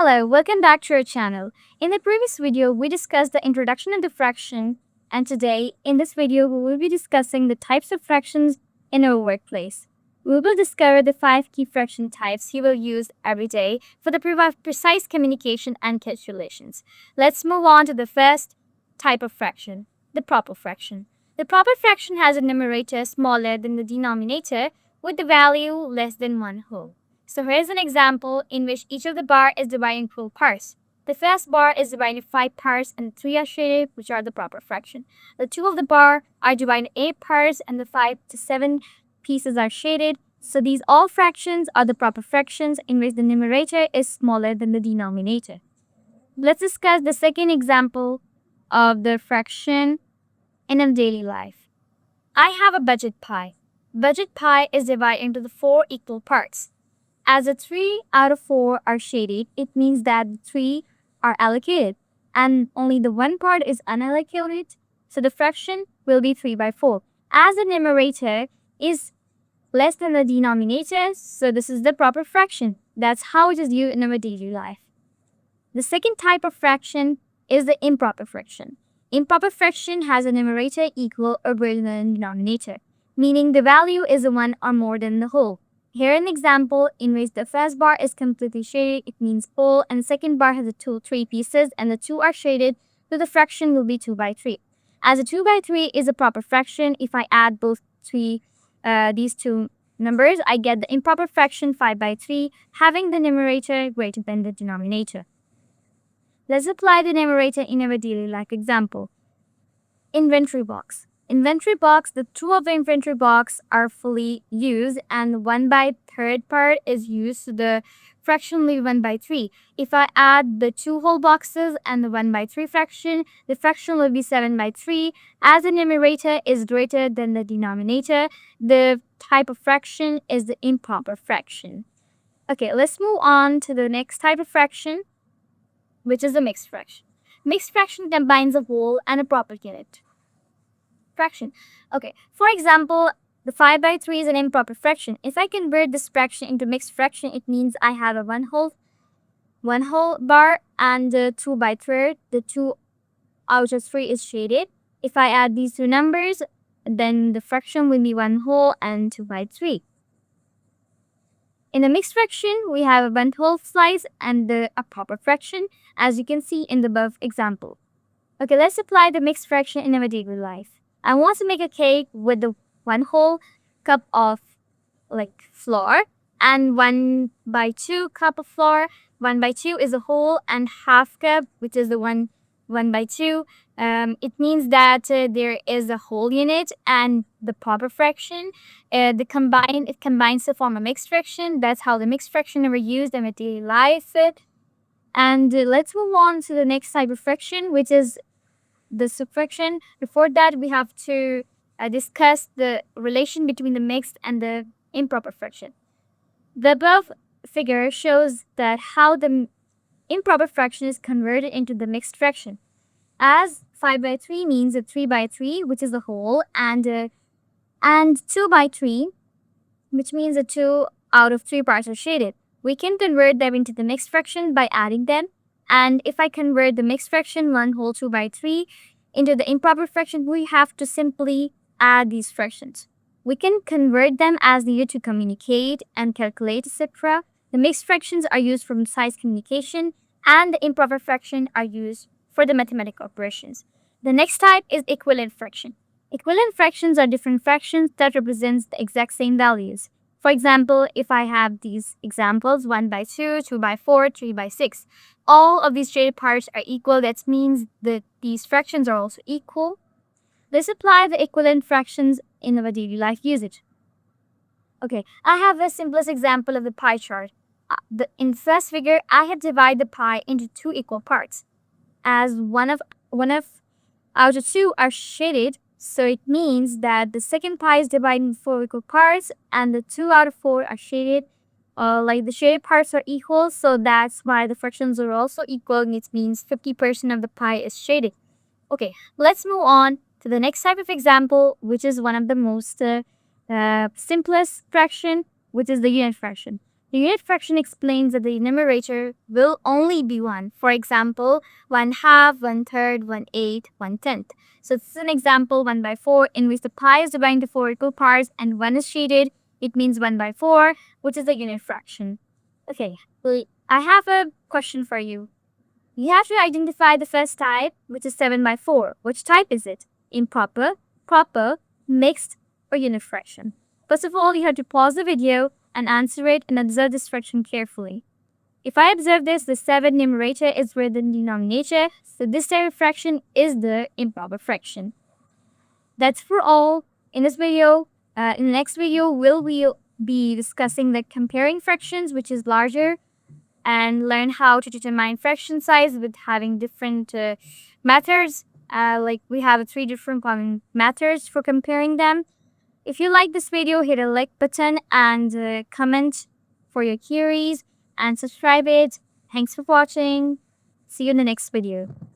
Hello, welcome back to our channel. In the previous video, we discussed the introduction of the fraction, and today, in this video, we will be discussing the types of fractions in our workplace. We will discover the 5 key fraction types you will use every day for the precise communication and calculations. Let's move on to the first type of fraction, the proper fraction. The proper fraction has a numerator smaller than the denominator with the value less than 1 whole. So here's an example in which each of the bar is divided in 12 parts. The first bar is divided in 5 parts and 3 are shaded, which are the proper fraction. The 2 of the bar are divided in 8 parts and the 5 to 7 pieces are shaded. So these all fractions are the proper fractions in which the numerator is smaller than the denominator. Let's discuss the second example of the fraction in a daily life. I have a budget pie. Budget pie is divided into the 4 equal parts. As the 3 out of 4 are shaded, it means that the 3 are allocated and only the 1 part is unallocated. So the fraction will be 3 by 4. As the numerator is less than the denominator, so this is the proper fraction. That's how it is used in our daily life. The second type of fraction is the improper fraction. Improper fraction has a numerator equal or greater than the denominator, meaning the value is the 1 or more than the whole. Here an example in which the first bar is completely shaded, it means whole, and the second bar has the 3 pieces and the 2 are shaded, so the fraction will be 2 by 3. As a 2 by 3 is a proper fraction, if I add both these two numbers, I get the improper fraction 5 by 3, having the numerator greater than the denominator. Let's apply the numerator in our daily life example. Inventory box. Inventory box, the 2 of the inventory box are fully used and the 1 by 3rd part is used, so the fraction will be 1 by 3. If I add the 2 whole boxes and the 1 by 3 fraction, the fraction will be 7 by 3. As the numerator is greater than the denominator, the type of fraction is the improper fraction. Okay, let's move on to the next type of fraction, which is the mixed fraction. Mixed fraction combines a whole and a proper unit fraction. Okay, for example, the 5 by 3 is an improper fraction. If I convert this fraction into mixed fraction, it means I have a one whole bar and 2 by 3rd. The 2 out of 3 is shaded. If I add these two numbers, then the fraction will be 1 whole and 2 by 3. In the mixed fraction, we have a 1 whole slice and a proper fraction, as you can see in the above example. Okay, let's apply the mixed fraction in our daily life. I want to make a cake with the 1 whole cup of flour and 1 by 2 cup of flour. 1 by 2 is a whole and half cup, which is the 1 by 2. It means that there is a whole unit and the proper fraction. It combines to form a mixed fraction. That's how the mixed fraction are used in our daily life. And let's move on to the next type of fraction, which is the subtraction. Before that, we have to discuss the relation between the mixed and the improper fraction. The above figure shows that how the improper fraction is converted into the mixed fraction. As 5 by 3 means a 3 by 3, which is the whole, and 2 by 3, which means the 2 out of 3 parts are shaded. We can convert them into the mixed fraction by adding them. And if I convert the mixed fraction 1 whole 2 by 3 into the improper fraction, we have to simply add these fractions. We can convert them as needed to communicate and calculate, etc. The mixed fractions are used for precise communication and the improper fraction are used for the mathematical operations. The next type is equivalent fraction. Equivalent fractions are different fractions that represent the exact same values. For example, if I have these examples, 1 by 2, 2 by 4, 3 by 6, all of these shaded parts are equal. That means that these fractions are also equal. Let's apply the equivalent fractions in our daily life usage. Okay, I have the simplest example of the pie chart. In the first figure, I have divided the pie into 2 equal parts. As one of out of 2 are shaded, so it means that the second pie is divided into 4 equal parts and the 2 out of 4 are shaded. The shaded parts are equal, so that's why the fractions are also equal. It means 50% of the pie is shaded. Okay, let's move on to the next type of example, which is one of the most simplest fraction, which is the unit fraction. The unit fraction explains that the numerator will only be 1. For example, 1/2, 1/3, 1/8, 1/10. So this is an example 1/4 in which the pi is divided into 4 equal parts and 1 is shaded. It means 1/4, which is the unit fraction. Okay, well, I have a question for you. You have to identify the first type, which is 7/4. Which type is it? Improper, proper, mixed, or unit fraction? First of all, you have to pause the video and answer it and observe this fraction carefully. If I observe this, the 7 numerator is with the denominator, so this type of fraction is the improper fraction. That's for all in this video. In the next video, we'll be discussing the comparing fractions, which is larger, and learn how to determine fraction size with having different methods. Like we have 3 different common methods for comparing them. If you like this video, hit a like button and comment for your queries and subscribe it. Thanks for watching. See you in the next video.